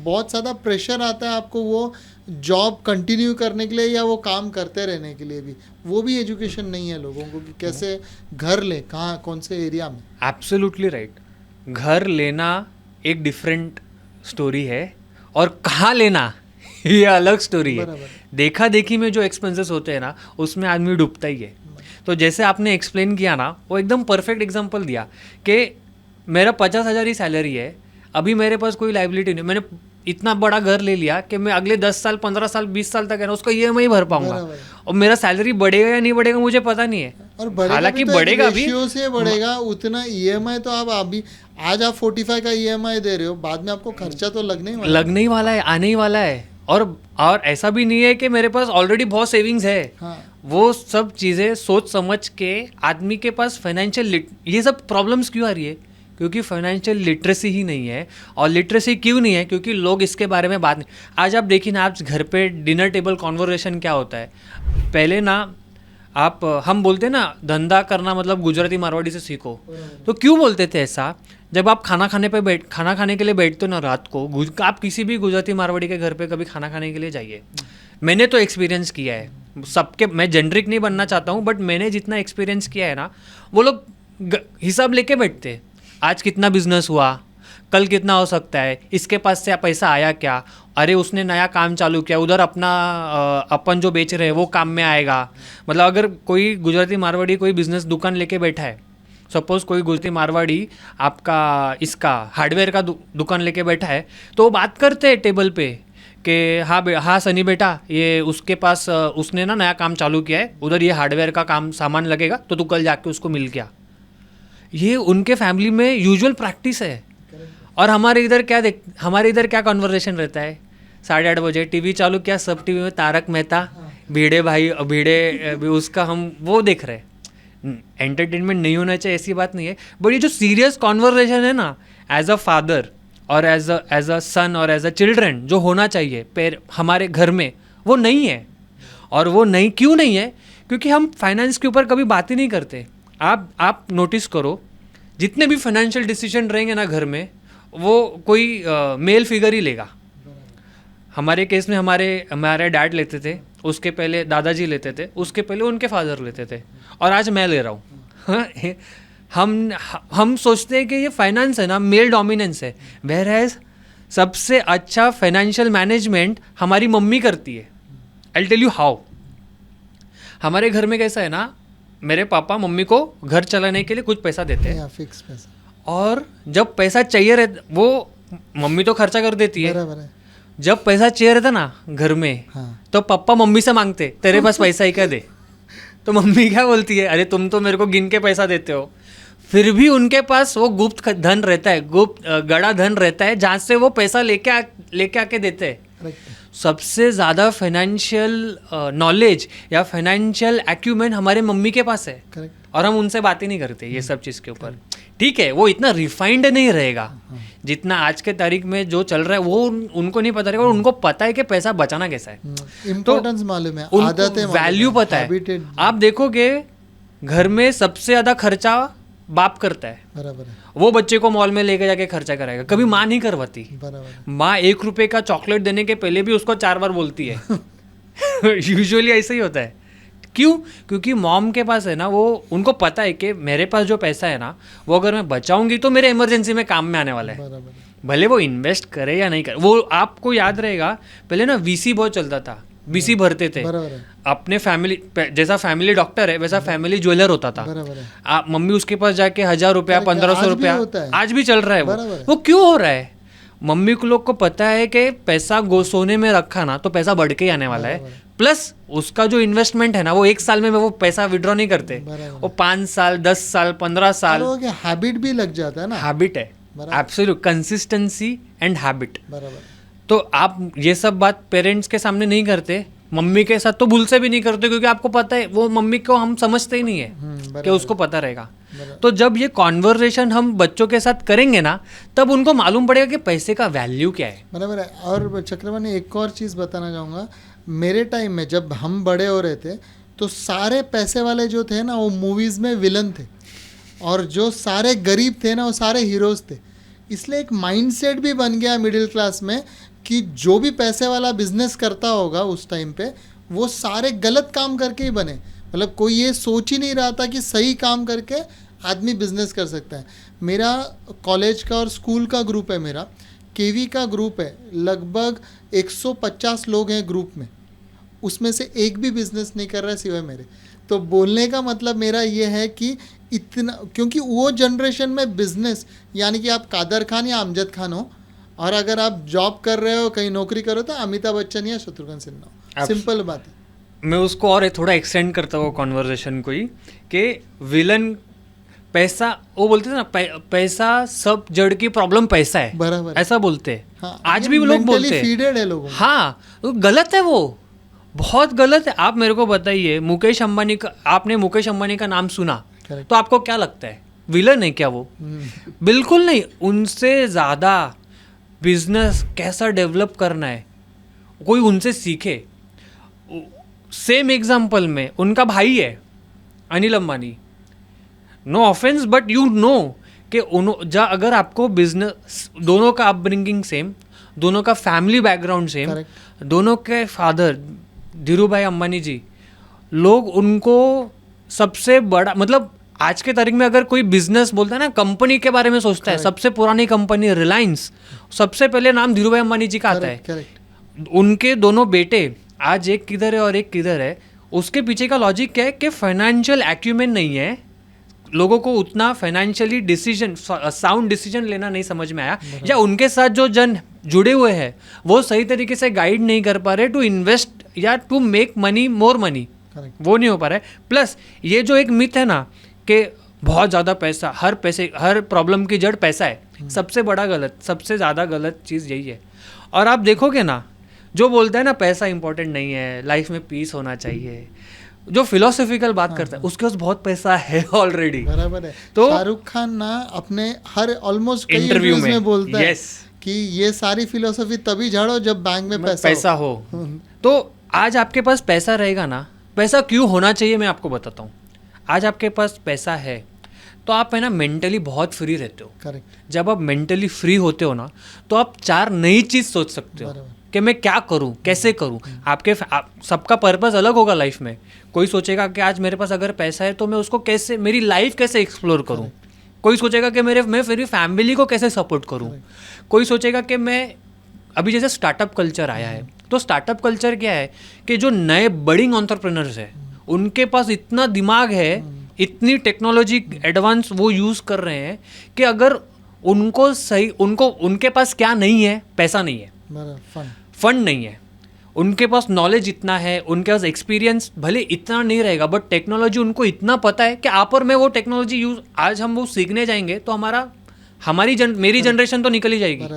बहुत ज़्यादा प्रेशर आता है आपको वो जॉब कंटिन्यू करने के लिए या वो काम करते रहने के लिए भी। वो भी एजुकेशन नहीं है लोगों को कि कैसे घर ले, कहाँ, कौन से एरिया में। Absolutely right. घर लेना एक डिफरेंट स्टोरी है, और कहाँ लेना ये अलग स्टोरी है। देखा देखी में जो एक्सपेंसेस होते हैं ना, उसमें आदमी डूबता ही है। तो जैसे आपने एक्सप्लेन किया ना, वो एकदम परफेक्ट एग्जांपल दिया कि मेरा 50,000 ही सैलरी है, अभी मेरे पास कोई लाइबिलिटी नहीं, मैंने इतना बड़ा घर ले लिया कि मैं अगले 10 साल 15 साल 20 साल तक है ना उसका ईएमआई भर पाऊंगा, और मेरा सैलरी बढ़ेगा या नहीं बढ़ेगा मुझे पता नहीं है। और हालांकि बढ़ेगा भी, से बढ़ेगा उतना ईएमआई। तो आप अभी आज आप 45 का ईएमआई दे रहे हो, बाद में आपको खर्चा तो लगने ही वाला है, आने ही वाला है। और ऐसा भी नहीं है कि मेरे पास ऑलरेडी बहुत सेविंग्स है। वो सब चीज़ें सोच समझ के आदमी के पास फाइनेंशियल, ये सब प्रॉब्लम्स क्यों आ रही है? क्योंकि फाइनेंशियल लिटरेसी ही नहीं है। और लिटरेसी क्यों नहीं है? क्योंकि लोग इसके बारे में बात नहीं। आज आप देखिए ना, आप घर पे डिनर टेबल कॉन्वर्सेशन क्या होता है। पहले ना हम बोलते हैं ना, धंधा करना मतलब गुजराती मारवाड़ी से सीखो। तो क्यों बोलते थे ऐसा? जब आप खाना खाने के लिए बैठते हो ना रात को, आप किसी भी गुजराती मारवाड़ी के घर पे कभी खाना खाने के लिए जाइए। मैंने तो एक्सपीरियंस किया है सबके, मैं जेनरिक नहीं बनना चाहता हूँ, बट मैंने जितना एक्सपीरियंस किया है ना, वो लोग हिसाब लेके बैठते। आज कितना बिजनेस हुआ, कल कितना हो सकता है, इसके पास से पैसा आया क्या, अरे उसने नया काम चालू किया, उधर अपना अपन जो बेच रहे हैं वो काम में आएगा। मतलब अगर कोई गुजराती मारवाड़ी कोई बिजनेस दुकान लेके बैठा है, सपोज कोई गुजराती मारवाड़ी आपका इसका हार्डवेयर का दुकान लेके बैठा है, तो वो बात करते हैं टेबल पे कि हाँ सनी बेटा, ये उसके पास उसने ना नया काम चालू किया है, उधर ये हार्डवेयर का काम सामान लगेगा, तो तू कल जाके उसको मिल गया। ये उनके फैमिली में यूजुअल प्रैक्टिस है। और हमारे इधर क्या कन्वर्सेशन रहता है? 8:30 बजे टीवी चालू किया, सब टीवी में तारक मेहता, भिड़े उसका हम वो देख रहे हैं। एंटरटेनमेंट नहीं होना चाहिए ऐसी बात नहीं है, बट ये जो सीरियस कॉन्वर्सेशन है ना, एज अ फादर और एज अ सन और एज अ चिल्ड्रन जो होना चाहिए हमारे घर में, वो नहीं है। और वो नहीं क्यों नहीं है? क्योंकि हम फाइनेंस के ऊपर कभी बात ही नहीं करते। आप नोटिस करो, जितने भी फाइनेंशियल डिसीजन रहेंगे ना घर में, वो कोई मेल फिगर ही लेगा। हमारे केस में हमारे डैड लेते थे, उसके पहले दादाजी लेते थे, उसके पहले उनके फादर लेते थे, और आज मैं ले रहा हूँ। हम सोचते हैं कि ये फाइनेंस है ना, मेल डोमिनेंस है, वेयर एज सबसे अच्छा फाइनेंशियल मैनेजमेंट हमारी मम्मी करती है। I tell you how. हमारे घर में कैसा है ना, मेरे पापा मम्मी को घर चलाने के लिए कुछ पैसा देते हैं, फिक्स पैसा, और जब पैसा चाहिए रहता, वो मम्मी तो खर्चा कर देती है। बराबर है। जब पैसा चाहिए रहता ना घर में, हाँ। तो पापा मम्मी से मांगते, तेरे पास पैसा ही क्या दे। तो मम्मी क्या बोलती है, अरे तुम तो मेरे को गिन के पैसा देते हो। फिर भी उनके पास वो गुप्त धन रहता है, गुप्त गड़ा धन रहता है, जहाँ से वो पैसा लेके आके देते हैं। करेक्ट। सबसे ज़्यादा फाइनेंशियल नॉलेज या फाइनेंशियल एक्यूमेंट हमारे मम्मी के पास है, करेक्ट। और हम उनसे बात ही नहीं करते ये सब चीज़ के ऊपर। ठीक है, वो इतना रिफाइंड नहीं रहेगा जितना आज के तारीख में जो चल रहा है, वो उनको नहीं पता रहेगा। उनको पता है कि पैसा बचाना कैसा है, इम्पोर्टेंस मालूम है, आदतें, वैल्यू पता है। आप देखोगे घर में सबसे ज़्यादा खर्चा बाप करता है, बराबर है, वो बच्चे को मॉल में लेके जाके खर्चा कराएगा, कभी माँ नहीं करवाती। बराबर। माँ 1 रुपए का चॉकलेट देने के पहले भी उसको 4 बार बोलती है। यूजुअली ऐसा ही होता है। क्यों? क्योंकि मॉम के पास है ना, वो उनको पता है कि मेरे पास जो पैसा है ना, वो अगर मैं बचाऊंगी तो मेरे इमरजेंसी में काम में आने वाला है। बराबर। भले वो इन्वेस्ट करे या नहीं करे। वो आपको याद रहेगा, पहले ना वीसी बहुत चलता था, वीसी भरते थे। बराबर है, अपने फैमिली, जैसा फैमिली डॉक्टर है वैसा फैमिली ज्वेलर होता था। बराबर है। मम्मी उसके पास जाके 1000 रुपया, 1500 रुपया, आज भी चल रहा है बराबर है। वो क्यों हो रहा है? मम्मी को लोग को पता है कि पैसा सोने में रखा ना तो पैसा बढ़ के ही आने वाला है। प्लस उसका जो इन्वेस्टमेंट है ना, वो 1 साल में वो पैसा विड्रॉ नहीं करते, वो 5 साल, 10 साल, 15 साल। हैबिट भी लग जाता है ना, हैबिट है, एब्सोल्यूट कंसिस्टेंसी एंड हैबिट। बराबर। तो आप ये सब बात पेरेंट्स के सामने नहीं करते, मम्मी के साथ तो भूल से भी नहीं करते, क्योंकि आपको पता है वो मम्मी को हम समझते ही नहीं है कि उसको पता रहेगा। तो जब ये कॉन्वर्सेशन हम बच्चों के साथ करेंगे ना, तब उनको मालूम पड़ेगा कि पैसे का वैल्यू क्या है। बराबर है। और चक्रवर्ती, एक और चीज़ बताना चाहूँगा, मेरे टाइम में जब हम बड़े हो रहे थे, तो सारे पैसे वाले जो थे ना, वो मूवीज़ में विलन थे, और जो सारे गरीब थे ना, वो सारे हीरोज़ थे। इसलिए एक माइंडसेट भी बन गया मिडिल क्लास में कि जो भी पैसे वाला बिजनेस करता होगा उस टाइम पे, वो सारे गलत काम करके ही बने। मतलब कोई ये सोच ही नहीं रहा था कि सही काम करके आदमी बिजनेस कर सकता है। मेरा कॉलेज का और स्कूल का ग्रुप है, मेरा केवी का ग्रुप है, लगभग 150 लोग हैं ग्रुप में, उसमें से एक भी बिजनेस नहीं कर रहा है सिवाय मेरे। तो बोलने का मतलब मेरा ये है कि इतना, क्योंकि वो जनरेशन में बिजनेस, यानी कि आप कादर खान या अमजद खान हो, और अगर आप जॉब कर रहे हो, कहीं नौकरी करो, तो अमिताभ बच्चन या शत्रुघ्न सिन्हा हो। सिंपल बात है। मैं उसको और थोड़ा एक्सटेंड करता हूँ कॉन्वर्सेशन को ही, कि विलन पैसा, वो बोलते थे ना, पैसा सब जड़ की प्रॉब्लम पैसा है, बराबर, ऐसा बोलते हैं। हाँ, आज भी लोग बोलते हैं, फीडेड है लोगों। हाँ, वो गलत है, वो बहुत गलत है। आप मेरे को बताइए, मुकेश अंबानी का, आपने मुकेश अंबानी का नाम सुना तो आपको क्या लगता है, विलन है क्या वो? बिल्कुल नहीं। उनसे ज़्यादा बिजनेस कैसा डेवलप करना है कोई उनसे सीखे। सेम एग्जाम्पल में उनका भाई है Anil Ambani, no offense but you know कि अगर आपको बिजनेस, दोनों का अपब्रिंगिंग सेम, दोनों का फैमिली बैकग्राउंड सेम, दोनों के फादर धीरू भाई अंबानी जी, लोग उनको सबसे बड़ा, मतलब आज के तारीख में अगर कोई बिजनेस बोलता है ना, कंपनी के बारे में सोचता है, सबसे पुरानी कंपनी रिलायंस, सबसे पहले नाम धीरू भाई अंबानी जी का आता है। उनके दोनों बेटे, आज एक किधर है और एक किधर है, उसके पीछे का लॉजिक क्या है कि फाइनेंशियल एक्यूमेंट नहीं है, लोगों को उतना फाइनेंशियली डिसीजन, साउंड डिसीजन लेना नहीं समझ में आया, या उनके साथ जो जन जुड़े हुए हैं वो सही तरीके से गाइड नहीं कर पा रहे टू इन्वेस्ट या to make money, more money, वो नहीं हो पा रहा है। प्लस ये जो एक मिथ है ना कि बहुत ज़्यादा पैसा, हर प्रॉब्लम की जड़ पैसा है, सबसे बड़ा गलत, सबसे ज़्यादा गलत चीज़ यही है। और आप देखोगे ना, जो बोलता है ना पैसा इंपॉर्टेंट नहीं है, लाइफ में पीस होना चाहिए, जो फिलोसॉफिकल बात करता है, उसके पास बहुत पैसा है ऑलरेडी। बराबर है। तो शाहरुख खान ना अपने हर ऑलमोस्ट कई इंटरव्यू में बोलता है कि ये सारी फिलोसफी तभी झाड़ो जब बैंक में पैसा हो। तो आज आपके पास पैसा रहेगा ना, पैसा क्यों होना चाहिए मैं आपको बताता हूँ। आज आपके पास पैसा है तो आप है ना मेंटली बहुत फ्री रहते हो। करेक्ट। जब आप मेंटली फ्री होते हो ना तो आप 4 नई चीज़ सोच सकते हो बराबर। कि मैं क्या करूँ, कैसे करूँ। सबका पर्पस अलग होगा लाइफ में। कोई सोचेगा कि आज मेरे पास अगर पैसा है तो मैं उसको कैसे, मेरी लाइफ कैसे एक्सप्लोर करूँ। कोई सोचेगा कि मैं मेरी फैमिली को कैसे सपोर्ट करूँ। कोई सोचेगा कि मैं अभी जैसे स्टार्टअप कल्चर आया है, तो स्टार्टअप कल्चर क्या है कि जो नए बडिंग एंटरप्रेन्योर्स है उनके पास इतना दिमाग है, इतनी टेक्नोलॉजी एडवांस वो यूज़ कर रहे हैं कि अगर उनके पास क्या नहीं है, पैसा नहीं है, फंड नहीं है, उनके पास नॉलेज इतना है, उनके पास एक्सपीरियंस भले इतना नहीं रहेगा, बट टेक्नोलॉजी उनको इतना पता है कि आप और मैं वो टेक्नोलॉजी यूज आज हम वो सीखने जाएंगे तो मेरी जनरेशन तो निकल ही जाएगी।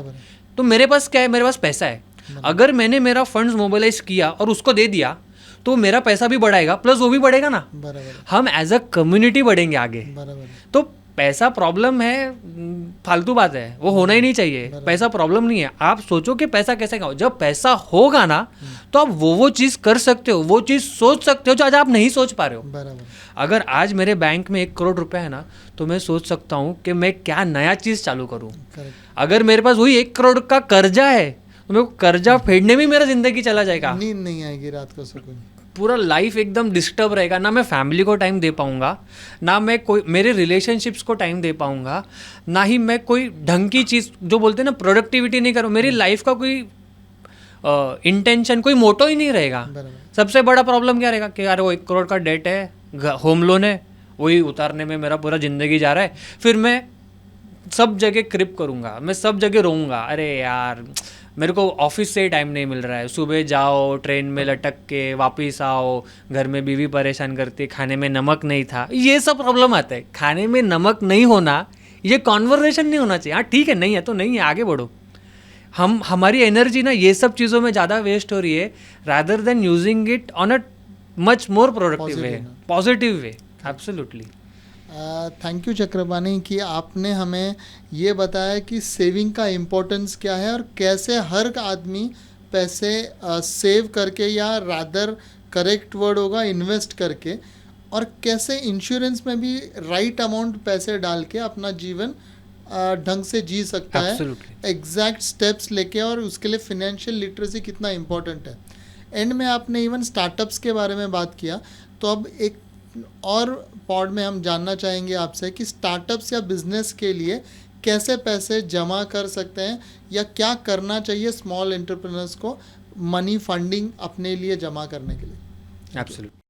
तो मेरे पास क्या है, मेरे पास पैसा है। अगर मैंने मेरा फंड्स मोबिलाइज किया और उसको दे दिया तो मेरा पैसा भी बढ़ाएगा, प्लस वो भी बढ़ेगा ना, हम एज अ कम्युनिटी बढ़ेंगे आगे। तो पैसा प्रॉब्लम है, फालतू बात है, वो होना ही नहीं चाहिए। पैसा प्रॉब्लम नहीं है। आप सोचो कि पैसा कैसे खाओ। जब पैसा होगा ना तो आप वो चीज़ कर सकते हो, वो चीज़ सोच सकते हो जो आज आप नहीं सोच पा रहे हो। अगर आज मेरे बैंक में 1 करोड़ रुपए है ना तो मैं सोच सकता हूँ कि मैं क्या नया चीज़ चालू करूँ। अगर मेरे पास वही 1 करोड़ का कर्जा है तो मेरे को कर्जा फेडने में मेरा जिंदगी चला जाएगा, नींद नहीं आएगी रात को, सुकून, पूरा लाइफ एकदम डिस्टर्ब रहेगा। ना मैं फैमिली को टाइम दे पाऊंगा, ना मैं कोई मेरे रिलेशनशिप्स को टाइम दे पाऊंगा, ना ही मैं कोई ढंग की चीज़ जो बोलते हैं ना प्रोडक्टिविटी नहीं करूँ। मेरी लाइफ का कोई इंटेंशन, कोई मोटो ही नहीं रहेगा। सबसे बड़ा प्रॉब्लम क्या रहेगा कि यार वो 1 करोड़ का डेट है, होम लोन है, वही उतारने में मेरा पूरा ज़िंदगी जा रहा है। फिर मैं सब जगह क्रिप करूँगा, मैं सब जगह रोऊंगा, अरे यार मेरे को ऑफिस से ही टाइम नहीं मिल रहा है। सुबह जाओ, ट्रेन में लटक के वापस आओ, घर में बीवी परेशान करती, खाने में नमक नहीं था, ये सब प्रॉब्लम आता है। खाने में नमक नहीं होना, ये कॉन्वर्सेशन नहीं होना चाहिए। हाँ ठीक है, नहीं है तो नहीं है, आगे बढ़ो। हमारी एनर्जी ना ये सब चीज़ों में ज़्यादा वेस्ट हो रही है, rather than using it on a much more productive way, positive way. Absolutely. Thank you Chakrapani कि आपने हमें ये बताया कि सेविंग का इम्पोर्टेंस क्या है और कैसे हर आदमी पैसे सेव करके, या रादर करेक्ट वर्ड होगा इन्वेस्ट करके, और कैसे इंश्योरेंस में भी राइट अमाउंट पैसे डाल के अपना जीवन ढंग से जी सकता है, एग्जैक्ट स्टेप्स लेके। और उसके लिए फिनेंशियल लिटरेसी कितना इम्पोर्टेंट है। एंड में आपने इवन स्टार्टअप्स के बारे में बात किया, तो अब एक और पॉड में हम जानना चाहेंगे आपसे कि स्टार्टअप्स या बिजनेस के लिए कैसे पैसे जमा कर सकते हैं, या क्या करना चाहिए स्मॉल एंटरप्रेन्योर्स को मनी फंडिंग अपने लिए जमा करने के लिए। एब्सोल्युटली।